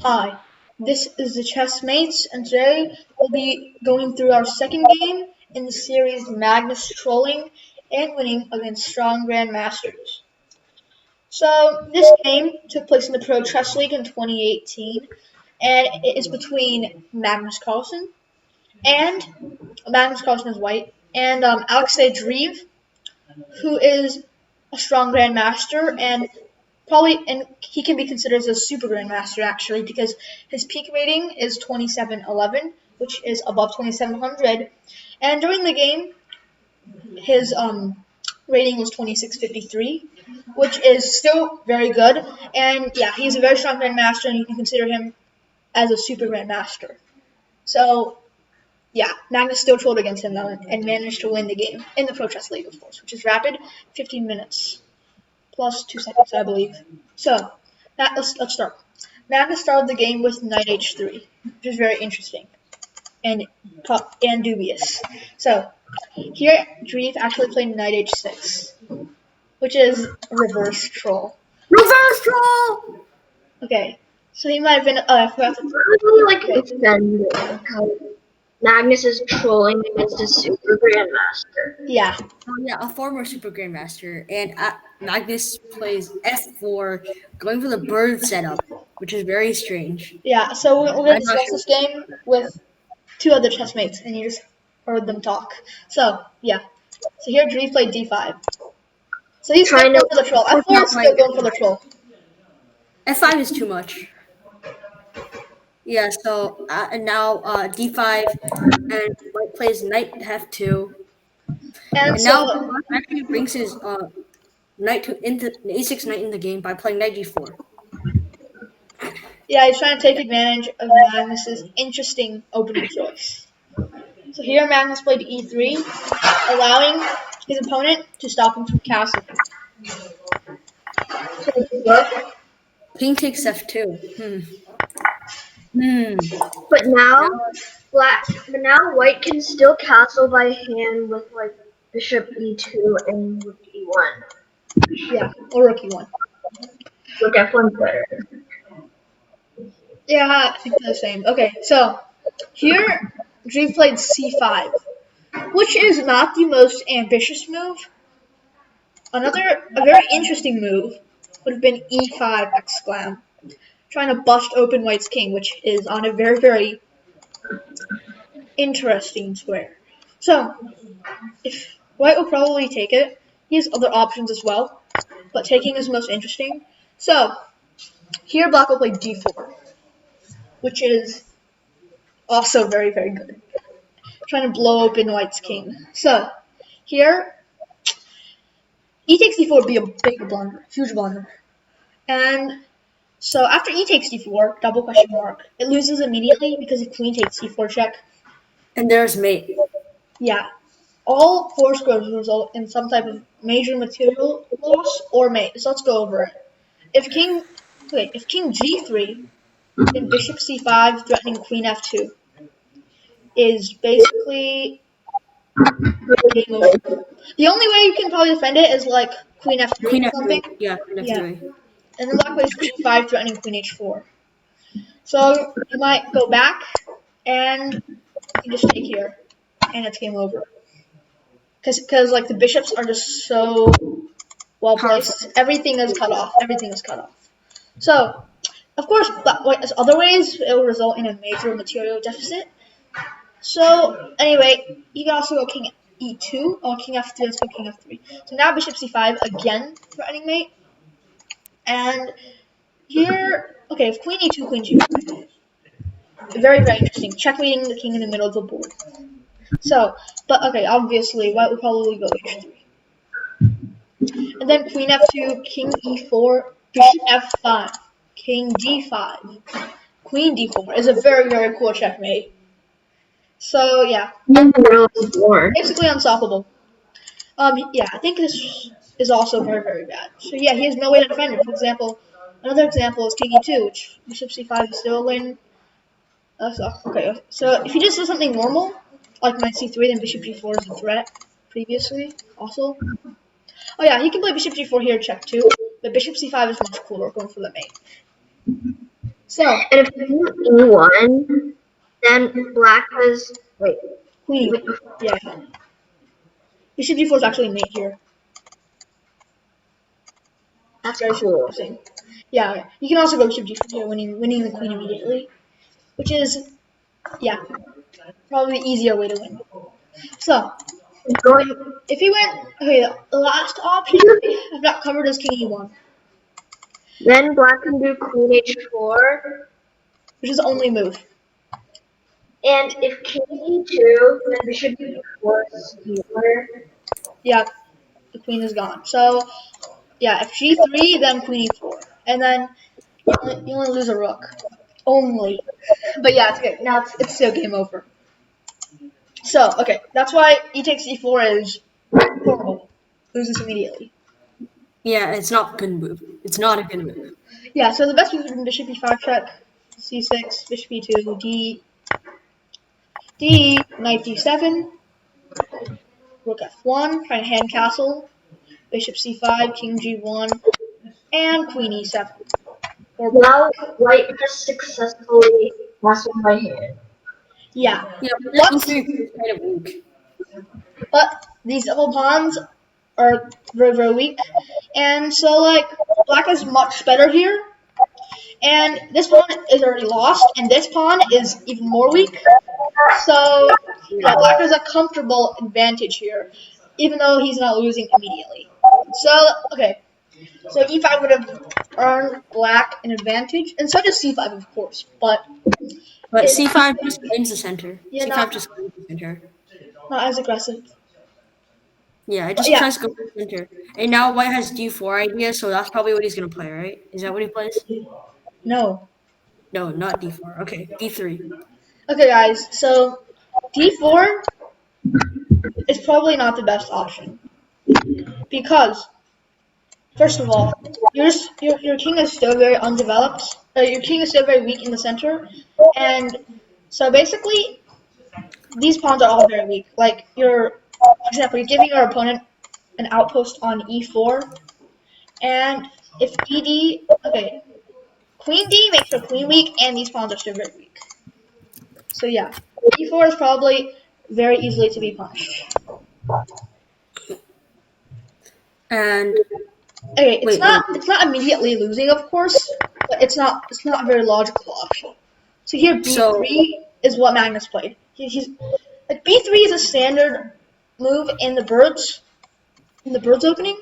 Hi, this is the Chessmates, and today we'll be going through our second game in the series Magnus Trolling and winning against Strong Grandmasters. So, this game took place in the Pro Chess League in 2018, and it is between Carlsen is white, and Alexei Dreev, who is a Strong Grandmaster, and he can be considered as a super grandmaster actually because his peak rating is 2711, which is above 2700, and during the game his rating was 2653, which is still very good. And yeah, he's a very strong grandmaster, and you can consider him as a super grandmaster. So yeah, Magnus still trolled against him though and managed to win the game in the Pro Chess League, of course, which is rapid, 15 minutes plus 2 seconds, I believe. So, let's start. Magnus started the game with knight h3, which is very interesting and dubious. So, here Dreev actually played knight h6, which is a reverse troll. Reverse troll! Okay, so he might have been. I forgot to. I really offended how Magnus is trolling against a super grandmaster. Yeah. Oh, yeah, a former super grandmaster, and Magnus plays f4, going for the bird setup, which is very strange. Yeah, so we're going to I'm not discuss this game with two other chessmates, and you just heard them talk. So, yeah. So here Dreev played d5. So he's Trying going for the troll. f4 is still going for the troll. F5 is too much. Yeah, so and now d5, and white plays knight f2, And and so, now black actually brings his knight into a6 knight in the game by playing knight d4. yeah, he's trying to take advantage of Magnus's interesting opening choice. So here Magnus played e3, allowing his opponent to stop him from castling. So, King takes f2. But now white can still castle by hand with like bishop e2 and rook e1. yeah, or rook e1. Rook f1's better. Yeah, I think they're the same. Okay, so here Dreev played c5, which is not the most ambitious move. A very interesting move would have been e5 exclam, trying to bust open white's king, which is on a very, very interesting square. So, if white will probably take it, he has other options as well, but taking is most interesting. So, here black will play d4, which is also very, very good. Trying to blow open white's king. So, here, e takes d4 would be a big blunder, huge blunder. And so after e takes d4, double question mark, it loses immediately because if queen takes c4 check. And there's mate. Yeah. All four squares result in some type of major material loss or mate. So let's go over it. If king g3, then bishop c5 threatening queen f2 is basically game over. The only way you can probably defend it is like queen f3 Queen or f3. something. Yeah, queen f3. Yeah. And then black plays queen 5 threatening queen h4. So you might go back and you just take here, and it's game over. Because like the bishops are just so well placed. Everything is cut off. So, of course, as other ways, it will result in a major material deficit. So, anyway, you can also go king e2 or king f3. Let's go king f3. So now bishop c5 again, threatening mate. And here, okay, if queen e2, queen g5. Very, very interesting. Checkmating the king in the middle of the board. So, but okay, obviously, white would probably go h3. And then queen f2, king e4, bishop f5, king d5, queen d4 is a very, very cool checkmate. So, yeah. Basically unstoppable. Yeah, I think this is also very, very bad. So, yeah, he has no way to defend it. For example, another example is king e2, which bishop c5 is still a win. Okay, so if he just does something normal, like knight c3, then bishop g4 is a threat previously, also. Oh yeah, he can play bishop g4 here, check 2, but bishop c5 is much cooler, going for the mate. So, And if king e1, then black has wait. queen. wait Yeah. Bishop d4 is actually mate here. that's Very cool. interesting. Yeah, you can also go bishop d4 here, winning the queen immediately, which is, yeah, probably the easier way to win. So, Going if he went, okay, the last option I've not covered is king e1, then black can do queen h4. which is the only move. And if king e2, then bishop e4 is skewer. Yeah, the queen is gone. So, yeah, if g3, then queen e4, and then you only lose a rook, only. But yeah, it's good. Now it's still game over. So, okay, that's why e takes e4 is horrible. Loses immediately. Yeah, it's not a good move. It's not a good move. Yeah, so the best move is bishop e5 check, c6, bishop e2, knight d7, rook f1, trying to hand castle, bishop c5, king g1, and queen e7. Or Now white has successfully castled my hand. yeah, Yeah, but e3 is kind of weak. these double pawns are very very weak, and so like black is much better here. And this pawn is already lost, and this pawn is even more weak. So, yeah, Yeah. black has a comfortable advantage here, even though he's not losing immediately. So, okay. So e5 would have earned black an advantage, and so does c5, of course. But But it's c5 just claims the center. yeah, C5 just claims the center. not as aggressive. Yeah, it But just yeah, tries to go for the center. And now white has d4 idea, so that's probably what he's gonna play, right? Is that what he plays? no. No, not d4. Okay, d3. Okay, guys. So d4 is probably not the best option because first of all, your king is still very undeveloped. Your king is still very weak in the center, and so basically these pawns are all very weak. Like for example, you're giving your opponent an outpost on e4, and if okay, queen d makes your queen weak, and these pawns are still very weak. So yeah, e4 is probably very easily to be punished. And Okay, it's wait, not wait. it's not immediately losing, of course, but it's not a very logical option. So here So b3 is what Magnus played. He's like b3 is a standard move in the bird's opening.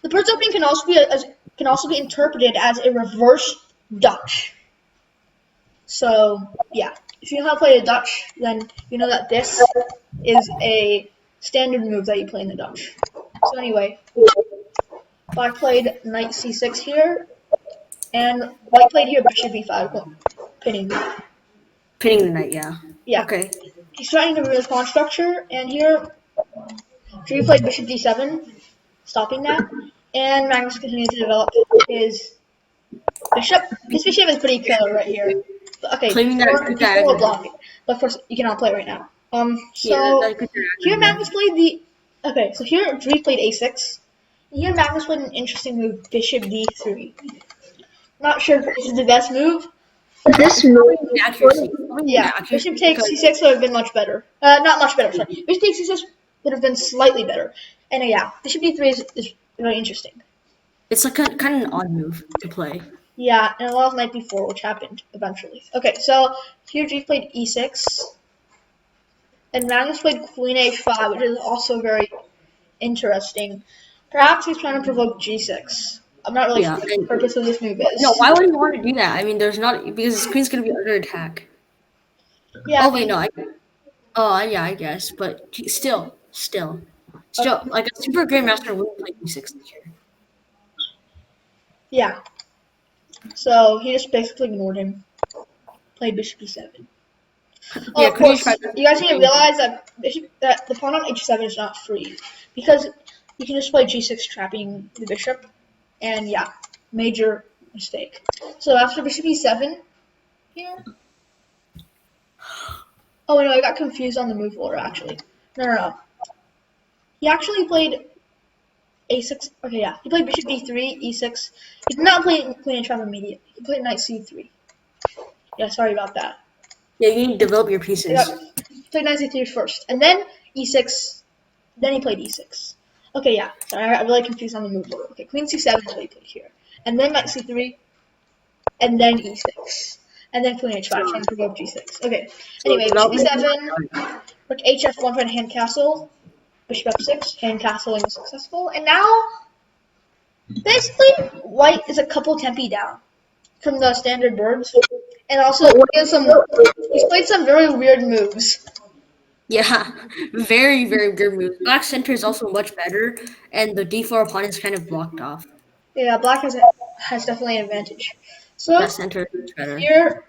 The bird's opening can also be interpreted as a reverse Dutch. So yeah, if you know how to play a Dutch, then you know that this is a standard move that you play in the Dutch. So anyway, black played knight c6 here, and white played here bishop b5, pinning. pinning the knight, yeah. Yeah, Okay. he's trying to ruin his pawn structure, and here Dreev played bishop d7, stopping that, and Magnus continued to develop his bishop. This bishop is pretty killer right here. But, okay, Claiming that good d4 will diagonal. block it, but of course you cannot play right now. Yeah, that's So a good here diagonal, Magnus played the. Okay, so here Dreev played a6. Here Magnus played an interesting move, bishop d3. Not sure if this is the best move. This yeah. move The accuracy. Probably Yeah, the accuracy bishop takes because c6 would have been much better. Not much better, sorry. Bishop takes c6 would have been slightly better. And yeah, bishop d3 is very interesting. it's like kind of an odd move to play. Yeah, and a lot of knight b4, which happened eventually. Okay, so here Dreev played e6, and Magnus played queen h5, which is also very interesting. Perhaps he's trying to provoke g6. I'm not really Yeah. sure what the And purpose of this move no, is. why would he want to do that? I mean, there's not because his queen's gonna be under attack. Yeah, Oh I wait, mean, no. Oh yeah, I guess, but still, okay. like a super grandmaster wouldn't play d6 here. Yeah, so he just basically ignored him. Played bishop e7. Oh, Yeah, of queen h5 course, doesn't you guys need to play. realize that the pawn on h7 is not free because you can just play g6 trapping the bishop, and yeah, major mistake. So after bishop e7 here. Oh no, I got confused on the move order actually. No. He actually played a6. Okay, yeah, he played bishop d3, e6. He did not play queen h5 immediately. He played knight c3. Yeah, sorry about that. Yeah, you need to develop your Yep. pieces. Played knight c3 first, and then e6. Then he played e6. Okay, yeah. Sorry, I got really confused on the move order. Okay, queen c7 is what he played here, and then knight c3, and then e6, and then queen h5 trying to provoke g6. Okay. So Anyway, bishop development. e7, rook hf1 trying to hand castle, bishop f6, hand castling successful, and now basically white is a couple tempi down from the standard boards, and also he's played some very weird moves. Yeah, very, very good move. Black center is also much better, and the d4 pawn is kind of blocked off. Yeah, black has definitely an advantage. That So center is much better. here,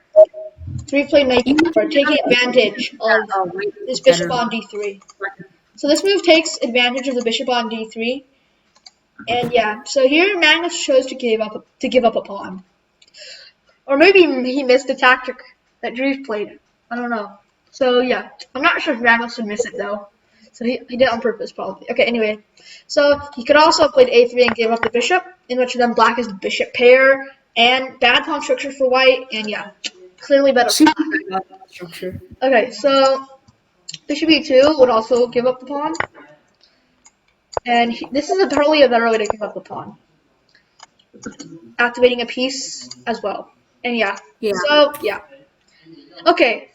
Dreev played knight You d4, taking advantage of white this is bishop better. on d3. So this move takes advantage of the bishop on d3, and yeah. So here Magnus chose to give up a pawn, or maybe he missed the tactic that Dreev played. I don't know. So yeah, I'm not sure if Magnus would miss it though. So he did it on purpose probably. Okay, anyway. So he could also have played a3 and gave up the bishop, in which then black is the bishop pair, and bad pawn structure for white, and yeah, clearly better for black. Structure. Okay, so bishop e2 would also give up the pawn, and this is probably a better way to give up the pawn, activating a piece as well. And yeah, Yeah. so yeah. Okay,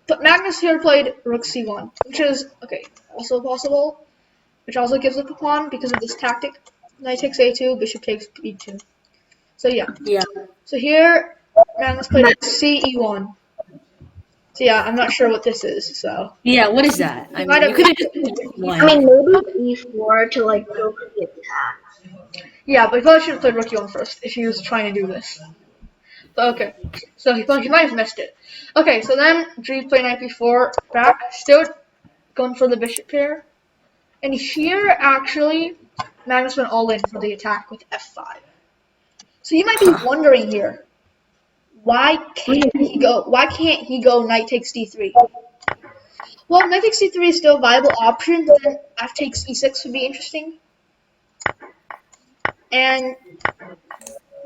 but Magnus here played rook c1, which is, okay, also possible, which also gives up a pawn because of this tactic. Knight takes a2, bishop takes b2. So yeah. Yeah. So here, Magnus played c e1. So yeah, I'm not sure what this is, so. Yeah, what is that? He I might mean, have you could have missed just it. I mean, maybe e4 to like go for the attack. Yeah, but he probably should have played rook e1 first if he was trying to do this. So, okay, so he might have missed it. Okay, so then Dreev played knight b4, back, still going for the bishop pair. And here, actually, Magnus went all in for the attack with f5. So you might be wondering here, why can't he go knight takes d3? Well, knight takes d3 is still a viable option, but then f takes e6 would be interesting. And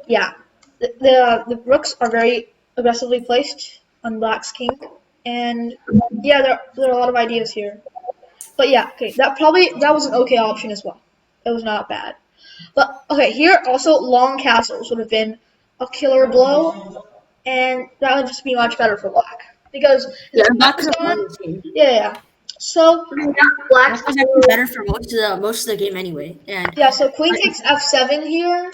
yeah, the rooks are very aggressively placed on black's king, and yeah, there are a lot of ideas here. But yeah, okay, that was an okay option as well. It was not bad. But okay, here also long castles would have been a killer blow, and that would just be much better for black because Yeah, his black black is could have won gone. this game. Yeah. So Black's Black was actually better for most of the game anyway. And yeah, so queen takes f7 here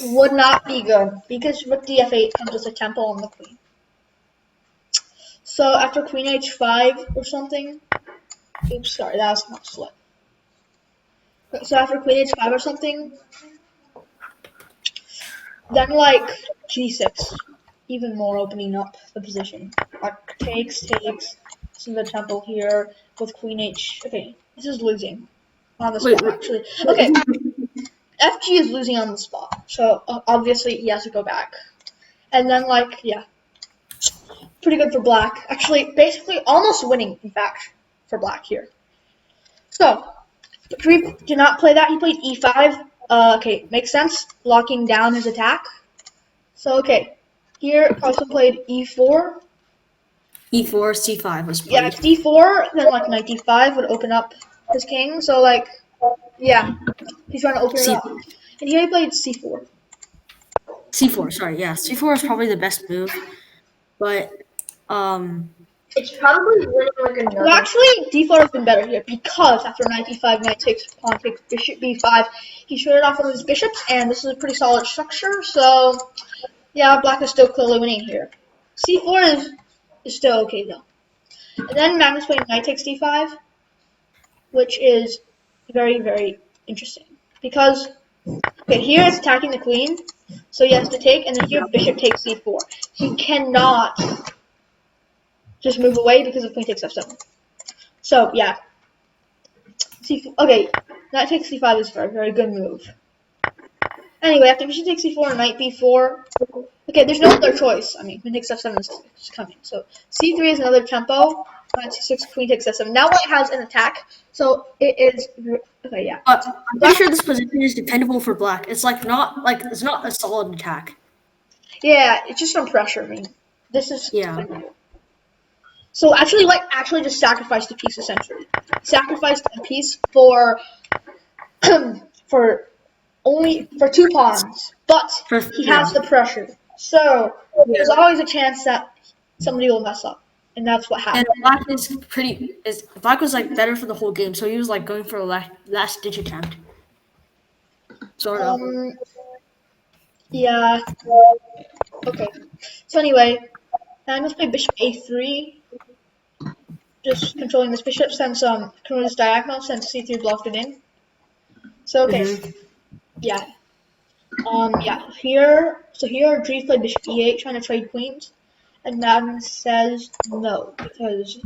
would not be good because rook df8 comes with a tempo on the queen. So after queen h5 or something, oops, sorry, that was not slow. So after queen h5 or something, then like g6, even more opening up the position. Like takes, see the tempo here with queen h. Okay, this is losing on the spot actually. Okay, fg is losing on the spot, so obviously he has to go back. And then like yeah, pretty good for black. Actually, basically almost winning in fact for black here. So Dreev did not play that. He played e5. Okay, makes sense. Locking down his attack. So, okay. Here, Carlsen played e4. e4, c5 was Yeah, played. d4, then, like, knight d5 would open up his king. So, like, yeah. He's trying to open it up. And here he played c4. C4, sorry, yeah. C4 is probably the best move. But, it's probably winning like another. Well, actually, d4 has been better here because after knight d5, knight takes, pawn takes, bishop b5, he showed it off one of his bishops, and this is a pretty solid structure. So, yeah, black is still clearly winning here. c4 is still okay, though. And then Magnus playing knight takes d5, which is very, very interesting. Because, okay, here it's attacking the queen, so he has to take, and then here bishop takes c4. He cannot just move away because of queen takes f7. So, yeah. Okay, knight takes c5 is a very, very good move. Anyway, after bishop takes c4, knight b4. Okay, there's no other choice. I mean, queen takes f7 is coming. So c3 is another tempo. Knight c6, queen takes f7. Now white has an attack, so it is. Okay, yeah. but I'm pretty sure this position is dependable for black. It's like it's not a solid attack. Yeah, it's just some pressure. I mean, this is Yeah. so actually, White actually just sacrificed a piece essentially. Sacrificed a piece for for only for 2 pawns, but he Yeah. has the pressure. So Yeah. there's always a chance that somebody will mess up, and that's what And happened. Black was like better for the whole game, so he was like going for a last ditch attempt, sort of. Um, yeah. Okay. So anyway, Magnus played bishop a3, just controlling this bishop since controlling this diagonal since c3 blocked it in. So okay, Hmm. yeah. Here Dreev played bishop e8, trying to trade queens, and Magnus says no Because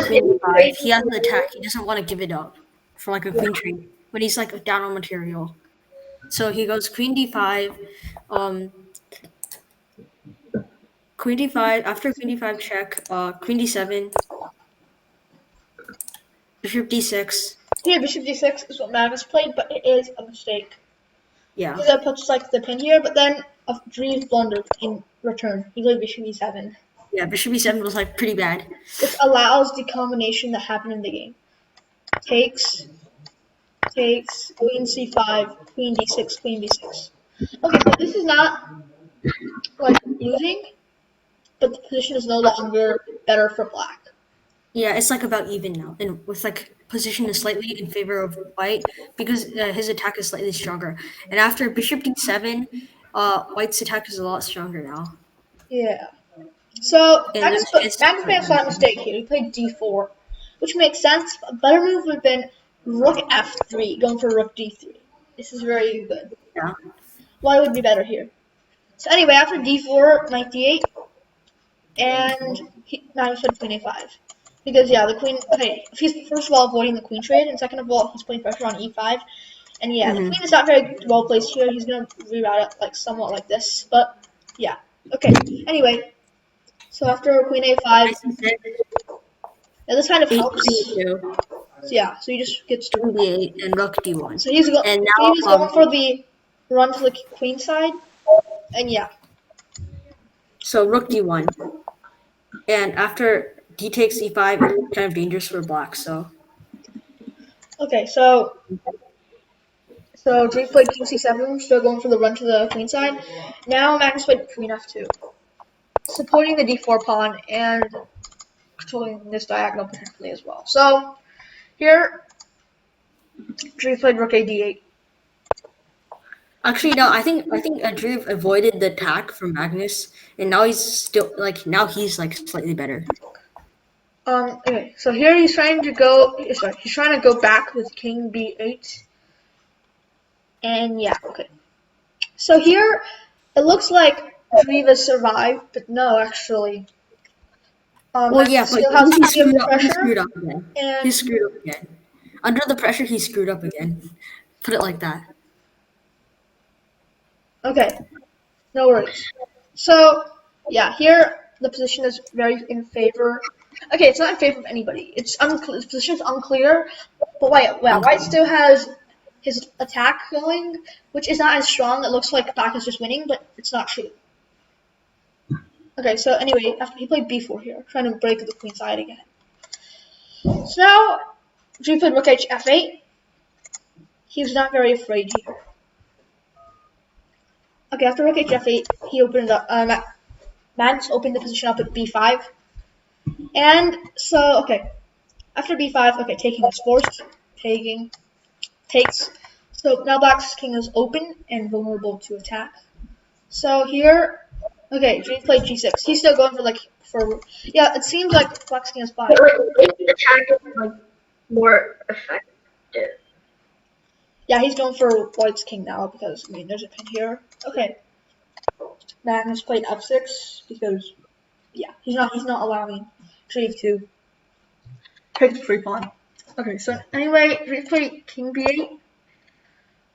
Queen in d5. trade, He has an attack. He doesn't want to give it up for like a queen trade, but he's like down on material. So he goes queen d5, um, queen d5. After queen d5 check, queen d7, bishop d6. here bishop d6 is what Magnus played, but it is a mistake. Yeah, That puts like the pin here, but then Dreev blundered in return. He played bishop e7, yeah. Bishop e7 was like pretty bad. which allows the combination that happened in the game. Takes, takes, queen c5, queen d6, queen d6. Okay, so this is not like losing, but the position is no longer better for black. Yeah, it's like about even now, and with like position is slightly in favor of white because his attack is slightly stronger. And after bishop d7, white's attack is a lot stronger now, Yeah. So and there's chances Magnus for made a slight mistake here. He played d4, which makes sense. A better move would have been rook f3, going for rook d3. This is very good. yeah. Why would be better here? So anyway, after d4, knight d8, and Magnus played queen a5. Because yeah, the queen. Okay, he's first of all avoiding the queen trade, and second of all, he's putting pressure on e5. And yeah, the Hmm. queen is not very well placed here. He's gonna reroute it like somewhat like this, but yeah. Okay. Anyway, so after queen a5, Knight c6, yeah, this kind of queen helps. e2, So yeah, so he just gets. queen d8, and rook d1. So And he now, was going for the run to the queen side, and yeah. so rook d1, and after d takes e5, it's kind of dangerous for black. So Okay, so Drake played king c7, still going for the run to the queen side. Now Magnus played queen f2, supporting the d4 pawn and controlling this diagonal potentially as well. So here, Drake played rook a d8. actually, no, I think Dreev avoided the attack from Magnus, and now he's like slightly better. Okay, so here he's trying to go. Sorry, he's trying to go back with king b8, and yeah, okay. So here, it looks like Dreev survived, but no, actually. Well, Magnus yeah, but still has he plenty of screwed up. He pressure, screwed up again. He and screwed up again. Under the pressure, he screwed up again. Put it like that. okay, no worries. So, yeah, here the position is very in favor. Okay, it's not in favor of anybody. It's unclear. The position is unclear. But wait, well, White still has his attack going, which is not as strong. It looks like Black is just winning, but it's not true. Okay, so anyway, after he played b4 here, trying to break the queen side again. So now, G played rook h f8. He's not very afraid here. Okay, after rook h f8, he opened up. Magnus opened the position up at b5. And so, okay, after b5, okay, taking is forced. Taking, takes. So now Black's king is open and vulnerable to attack. So here, okay, Dreev played g6. He's still going yeah, it seems like Black's king is fine. but like which attack is like more effective. Yeah, he's going for White's king now because, I mean, there's a pin here. Okay, Magnus played f6 because, yeah, he's not allowing Dreev to take the free pawn. Okay, so anyway, Dreev played king b8.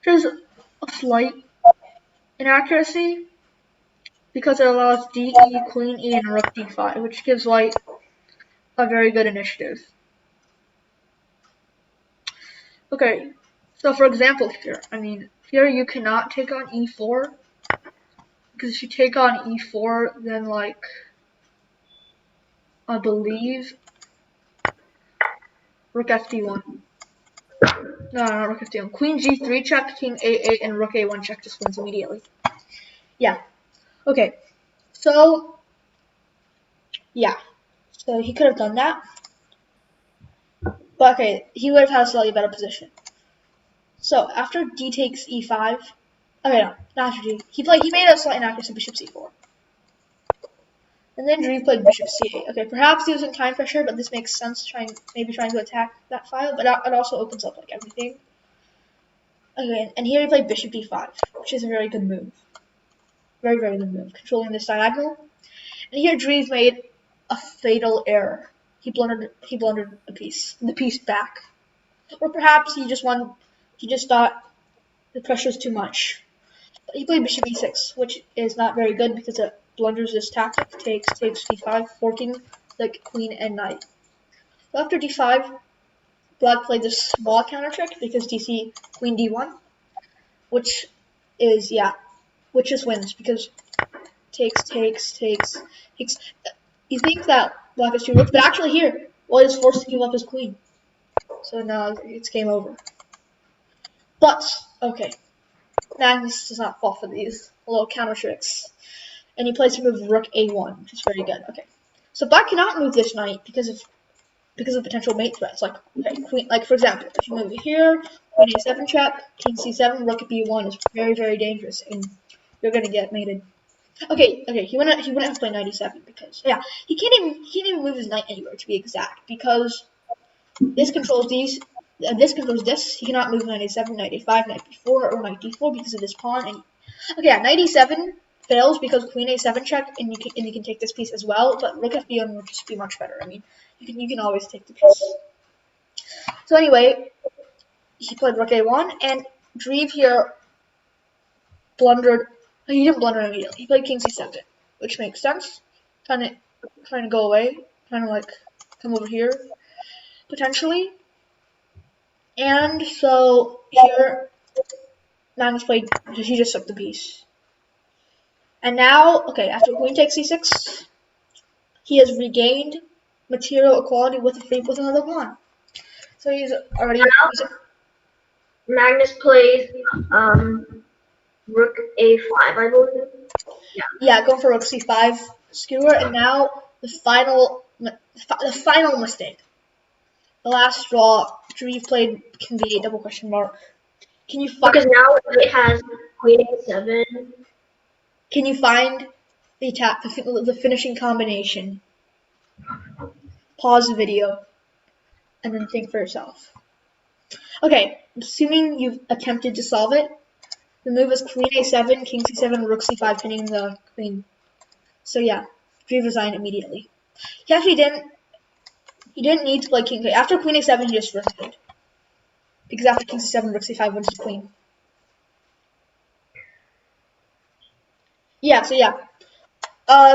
There's a slight inaccuracy because it allows d, e, queen e, and rook d5, which gives White a very good initiative. Okay, so for example here, I mean, here you cannot take on e4 Because if you take on e4, then like I believe rook fd1. No, not rook fd1. Queen g3 check, king a8, and rook a1 check just wins immediately. Yeah. Okay. So yeah. So he could have done that. But okay, he would have had a slightly better position. So after d takes e5. Okay, no, not after d. He made a slight inaccuracy bishop c4. And then Dreev played bishop c8. Okay, perhaps he was in time pressure, but this makes sense, maybe trying to attack that file, but it also opens up like everything. Okay, and here he played bishop d5, which is a very good move. Very, very good move, controlling this diagonal. And here Dreev made a fatal error. He blundered the piece back. Or perhaps he just thought the pressure was too much. But he played bishop e6, which is not very good because it blunders this tactic, takes d5, forking the queen and knight. So after d5, black played this small counter trick because dc queen d1, which just wins because takes. You think that black is too rich, but actually here, white is forced to give up his queen. So now it's game over. But okay, Magnus does not fall for these little counter tricks, and he plays to move rook a1, which is very good. Okay, so black cannot move this knight because of potential mate threats. Like okay, queen. Like for example, if you move it here, queen a7 check, king c7, rook at b1 is very, very dangerous, and you're gonna get mated. Okay, he wouldn't have to play knight e7 because he can't even move his knight anywhere to be exact because this controls these. This controls this. He cannot move knight a7, knight a5, knight b4, or knight d4 because of this pawn. And okay, knight e7 fails because queen a7 check, and you can take this piece as well. But rook f1 would just be much better. I mean, you can always take the piece. So anyway, he played rook a1, and Dreev here blundered. He didn't blunder immediately. He played king c7, which makes sense. Trying to go away, trying to like come over here potentially. And so here, Magnus played. He just took the piece. And now, okay, after queen takes c6, he has regained material equality with another pawn. So he's already. Magnus plays rook a5, I believe. Yeah, going for rook c5 skewer, and now the final mistake, the last straw. Dreev played king b8 double question mark. Can you find? Because now it has queen a7. Can you find the finishing combination? Pause the video and then think for yourself. Okay, assuming you've attempted to solve it, the move is queen a7, king c7, rook c5, pinning the queen. So yeah, Dreev resigned immediately. He actually didn't need to play king. After queen a7, he just resigned. Because after king c7, rook c5 wins his queen. Yeah, so yeah.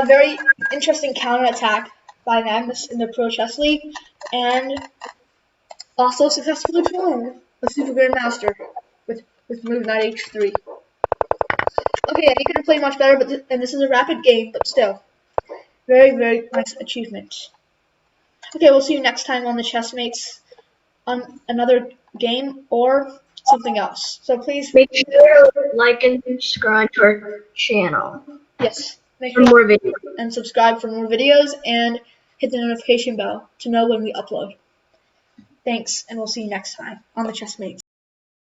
Very interesting counterattack by Magnus in the Pro Chess League, and also successfully trolling the Super Grandmaster with move knight h3. Okay, he could have played much better, and this is a rapid game, but still, very, very nice achievement. Okay, we'll see you next time on the Chessmates on another game or something else. So please make sure to like and subscribe to our channel. Yes, make for sure more videos. and subscribe for more videos and hit the notification bell to know when we upload. Thanks, and we'll see you next time on the Chessmates.